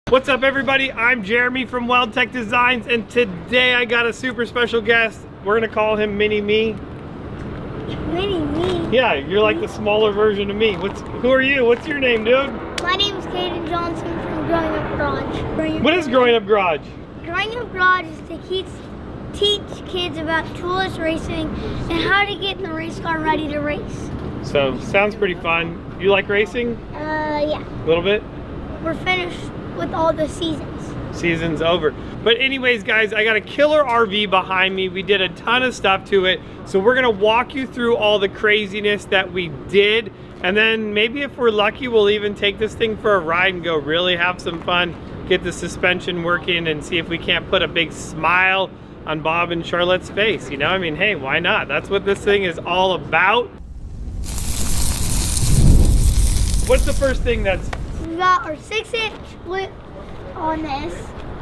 What's up everybody, I'm Jeremy from Weldtech Designs, and today I got a super special guest. We're gonna call him Mini Me. Mini Me? Yeah, you're like the smaller version of me. Who are you? What's your name, dude? My name's Caden Johnson from Growing Up Garage. What is Growing Up Garage? Growing Up Garage is to teach kids about toolless racing and how to get the race car ready to race. So, sounds pretty fun. You like racing? Yeah. A little bit? We're finished with all the seasons. Season's over. But anyways, guys, I got a killer RV behind me. We did a ton of stuff to it. So we're gonna walk you through all the craziness that we did. And then maybe if we're lucky, we'll even take this thing for a ride and go really have some fun, get the suspension working, and see if we can't put a big smile on Bob and Charlotte's face. You know, I mean, hey, why not? That's what this thing is all about. What's the first thing that's... We got our 6-inch split on this.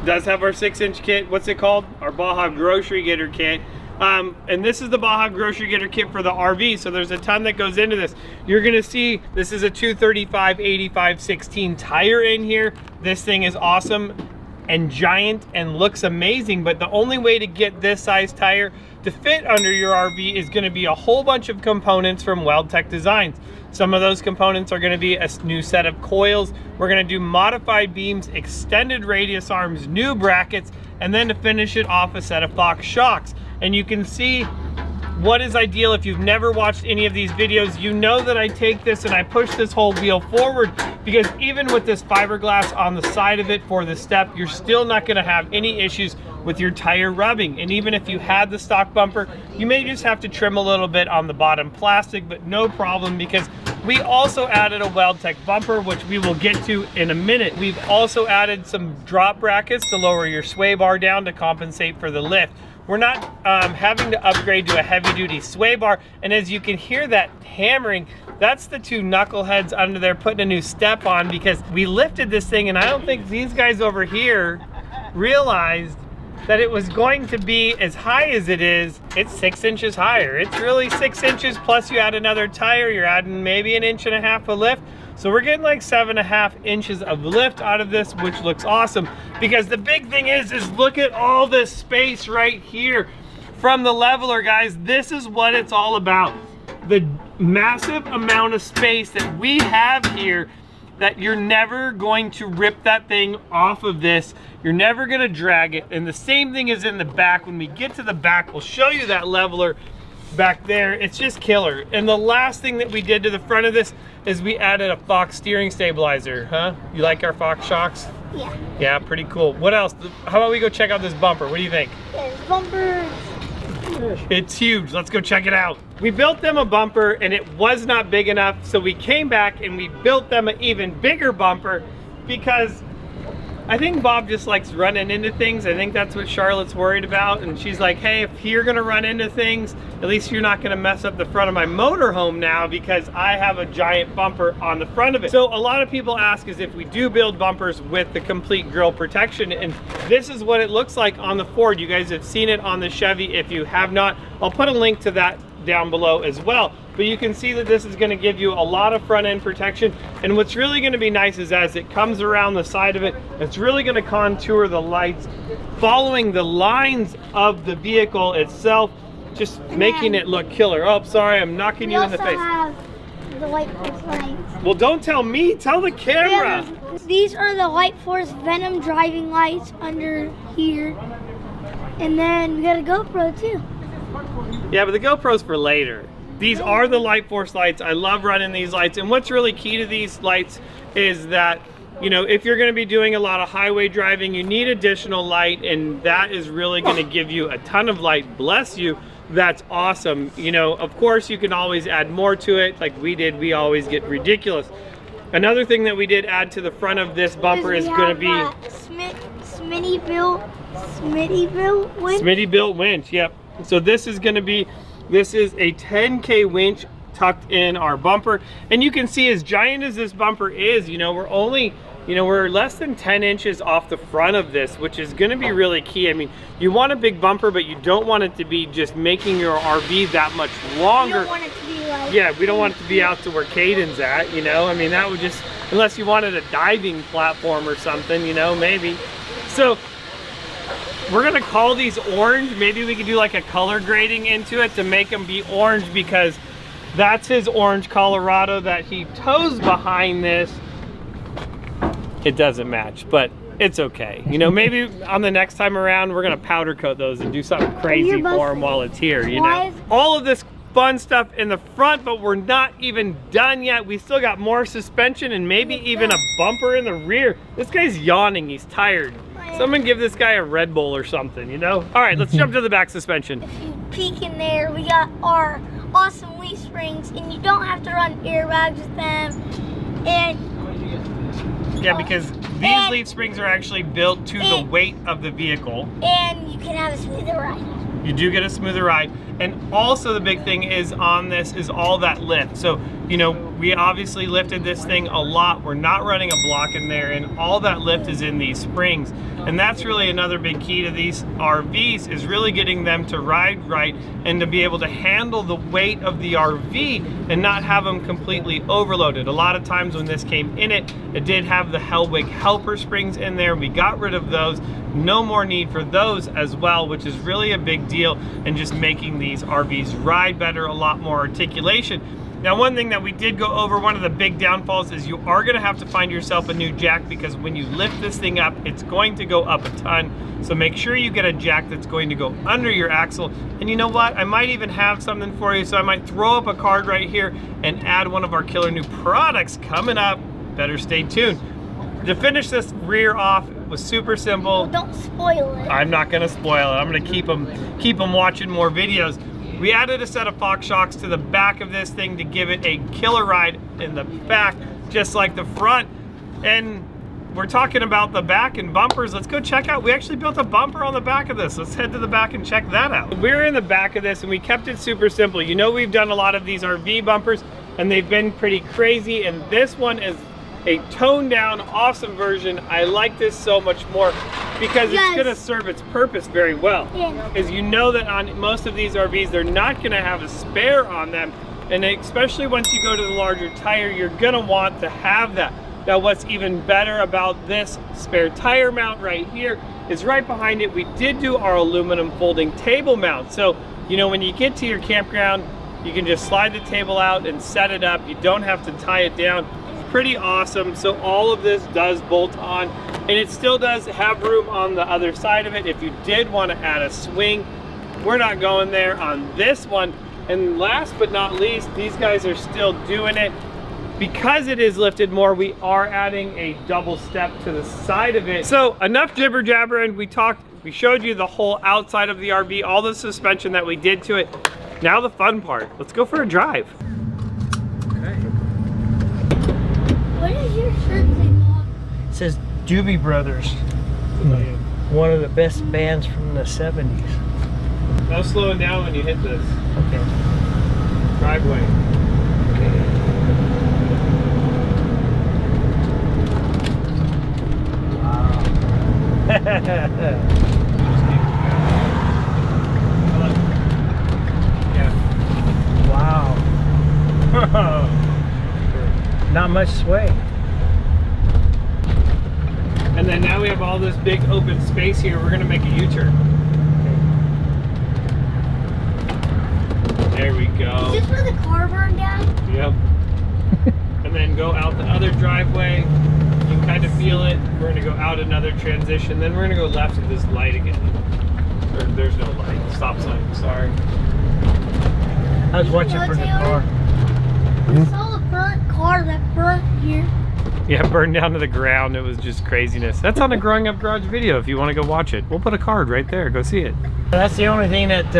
Does have our 6-inch kit. What's it called? Our Baja Grocery Getter kit. And this is the Baja Grocery Getter kit for the RV, so there's a ton that goes into this. You're gonna see this is a 235/85/16 tire in here. This thing is awesome and giant and looks amazing, but the only way to get this size tire to fit under your RV is gonna be a whole bunch of components from Weldtech Designs. Some of those components are gonna be a new set of coils. We're gonna do modified beams, extended radius arms, new brackets, and then to finish it off, a set of Fox shocks. And you can see what is ideal. If you've never watched any of these videos, you know that I take this and I push this whole wheel forward, because even with this fiberglass on the side of it for the step, you're still not gonna have any issues with your tire rubbing. And even if you had the stock bumper, you may just have to trim a little bit on the bottom plastic, but no problem, because we also added a Weldtech bumper, which we will get to in a minute. We've also added some drop brackets to lower your sway bar down to compensate for the lift. We're not having to upgrade to a heavy duty sway bar, and as you can hear that hammering, that's the two knuckleheads under there putting a new step on, because we lifted this thing and I don't think these guys over here realized that it was going to be as high as it is. It's 6 inches higher. It's really 6 inches, plus you add another tire, you're adding maybe 1.5 inches of lift. So we're getting like 7.5 inches of lift out of this, which looks awesome. Because the big thing is look at all this space right here from the leveler, guys. This is what it's all about. The massive amount of space that we have here, that you're never going to rip that thing off of this. You're never gonna drag it. And the same thing is in the back. When we get to the back, we'll show you that leveler back there. It's just killer. And the last thing that we did to the front of this is we added a Fox steering stabilizer, huh? You like our Fox shocks? Yeah. Yeah, pretty cool. What else? How about we go check out this bumper? What do you think? There's bumpers. It's huge. Let's go check it out. We built them a bumper and it was not big enough, so we came back and we built them an even bigger bumper, because I think Bob just likes running into things. I think that's what Charlotte's worried about, and she's like, hey, if you're gonna run into things, at least you're not gonna mess up the front of my motorhome now, because I have a giant bumper on the front of it. So a lot of people ask is if we do build bumpers with the complete grille protection, and this is what it looks like on the Ford. You guys have seen it on the Chevy. If you have not, I'll put a link to that down below as well. But you can see that this is going to give you a lot of front end protection, and what's really going to be nice is as it comes around the side of it, it's really going to contour the lights following the lines of the vehicle itself, just making it look killer. Oh, sorry, I'm knocking you in the face. Have the Light Force lights. Well, don't tell me, tell the camera. These are the Light Force Venom driving lights under here, and then we got a GoPro too. Yeah, but the GoPro's for later. These are the Light Force lights. I love running these lights. And what's really key to these lights is that, you know, if you're gonna be doing a lot of highway driving, you need additional light, and that is really gonna give you a ton of light. Bless you, that's awesome. You know, of course you can always add more to it, like we did. We always get ridiculous. Another thing that we did add to the front of this bumper is gonna be Smittybilt winch. Smittybilt winch, yep. So this is gonna be, this is a 10K winch tucked in our bumper. And you can see, as giant as this bumper is, you know, we're only, you know, we're less than 10 inches off the front of this, which is gonna be really key. I mean, you want a big bumper, but you don't want it to be just making your RV that much longer. You don't want it to be like... Yeah, we don't want it to be out to where Caden's at, you know? I mean, that would just unless you wanted a diving platform or something, you know, maybe. So we're gonna call these orange. Maybe we could do like a color grading into it to make them be orange, because that's his orange Colorado that he tows behind this. It doesn't match, but it's okay. You know, maybe on the next time around, we're gonna powder coat those and do something crazy for him while it's here, you know? All of this fun stuff in the front, but we're not even done yet. We still got more suspension and maybe even a bumper in the rear. This guy's yawning, he's tired. Someone give this guy a Red Bull or something, you know? All right, let's jump to the back suspension. If you peek in there, we got our awesome leaf springs, and you don't have to run airbags with them. And yeah, because these leaf springs are actually built to the weight of the vehicle. And you can have a smoother ride. You do get a smoother ride. And also the big thing is on this is all that lift. So, you know, we obviously lifted this thing a lot. We're not running a block in there, and all that lift is in these springs. And that's really another big key to these RVs, is really getting them to ride right and to be able to handle the weight of the RV and not have them completely overloaded. A lot of times when this came in it did have the Hellwig helper springs in there. We got rid of those. No more need for those as well, which is really a big deal in just making these RVs ride better, a lot more articulation. Now, one thing that we did go over, one of the big downfalls, is you are gonna have to find yourself a new jack, because when you lift this thing up, it's going to go up a ton. So make sure you get a jack that's going to go under your axle. And you know what? I might even have something for you. So I might throw up a card right here and add one of our killer new products coming up. Better stay tuned. To finish this rear off was super simple. Well, don't spoil it. I'm not gonna spoil it. I'm gonna keep them watching more videos. We added a set of Fox shocks to the back of this thing to give it a killer ride in the back, just like the front. And we're talking about the back and bumpers. Let's go check out. We actually built a bumper on the back of this. Let's head to the back and check that out. We're in the back of this and we kept it super simple. You know, we've done a lot of these RV bumpers and they've been pretty crazy, and this one is a toned down, awesome version. I like this so much more because it's gonna serve its purpose very well. Because you know that on most of these RVs, they're not gonna have a spare on them. And especially once you go to the larger tire, you're gonna want to have that. Now, what's even better about this spare tire mount right here is right behind it, we did do our aluminum folding table mount. So, you know, when you get to your campground, you can just slide the table out and set it up. You don't have to tie it down. Pretty awesome. So all of this does bolt on, and it still does have room on the other side of it if you did want to add a swing. We're not going there on this one. And last but not least, these guys are still doing it. Because it is lifted more, we are adding a double step to the side of it. So enough jibber jabbering. We showed you the whole outside of the RV, all the suspension that we did to it. Now the fun part. Let's go for a drive. What is your shirt say, Mom? It says Doobie Brothers. One of the best bands from the 70s. No slowing down when you hit this Okay. driveway. Wow. Not much sway. And then now we have all this big open space here. We're gonna make a U-turn. There we go. Is this where the car burned down? Yep. And then go out the other driveway. You can kind of feel it. We're gonna go out another transition. Then we're gonna go left at this light again. There's no light. Stop sign. Sorry. I was watching for the car. I saw a burnt car that burnt here. Yeah, burned down to the ground. It was just craziness. That's on a Growing Up Garage video if you want to go watch it. We'll put a card right there. Go see it. That's the only thing that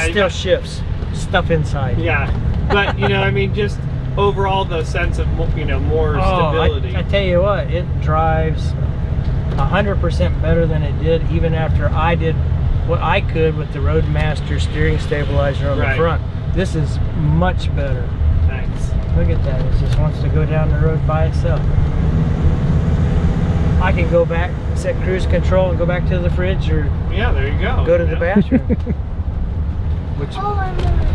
still ships. Stuff inside. Yeah, but you know, I mean, just overall the sense of, you know, more stability. I tell you what, it drives 100% better than it did even after I did what I could with the Roadmaster steering stabilizer on the front. This is much better. Thanks. Look at that. It just wants to go down the road by itself. I can go back, set cruise control, and go back to the fridge, or Yeah, there you go. go to the bathroom. Which Oh, I remember.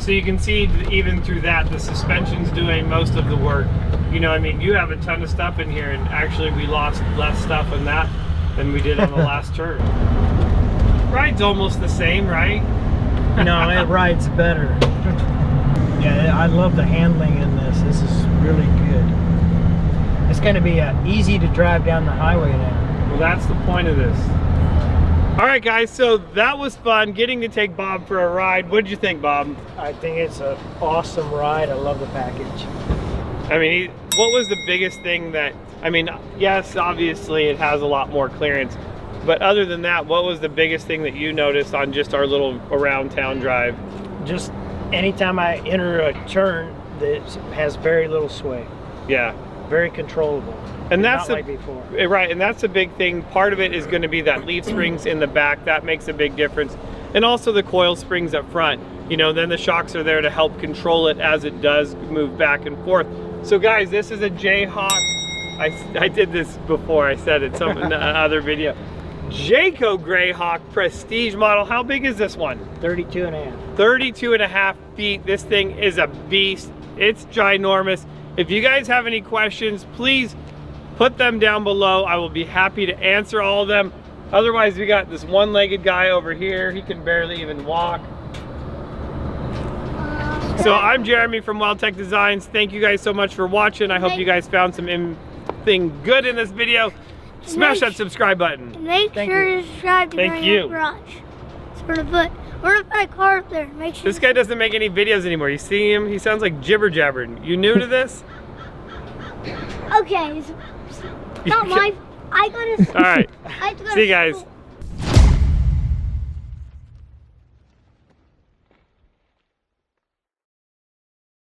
So you can see even through that, the suspension's doing most of the work. You know, I mean, you have a ton of stuff in here, and actually we lost less stuff in that than we did on the last turn. Ride's almost the same, right? No, it rides better. Yeah, I love the handling in this. This is really good. It's going to be easy to drive down the highway now. Well, that's the point of this. All right, guys, so that was fun getting to take Bob for a ride. What did you think, Bob? I think it's an awesome ride. I love the package. I mean, what was the biggest thing that, I mean, yes, obviously it has a lot more clearance, but other than that, what was the biggest thing that you noticed on just our little around town drive? Just anytime I enter a turn, that has very little sway. Yeah. Very controllable. And that's not like before. Right, and that's a big thing. Part of it is going to be that leaf springs in the back. That makes a big difference. And also the coil springs up front. You know, then the shocks are there to help control it as it does move back and forth. So guys, this is a Jayhawk. I did this before. I said it in another video. Jayco Greyhawk Prestige model. How big is this one? 32 and a half. 32 and a half feet. This thing is a beast. It's ginormous. If you guys have any questions, please put them down below. I will be happy to answer all of them. Otherwise, we got this one-legged guy over here. He can barely even walk. So I'm Jeremy from Wildtech Designs. Thank you guys so much for watching. I hope you guys found something good in this video. Smash that subscribe button. Make sure to subscribe to Thank you. Garage. We're gonna put a car up there. Make sure. This guy doesn't make any videos anymore. You see him? He sounds like jibber jabbering. You new to this? Okay. Not my. I gotta. All right. I have to go See you to guys. school.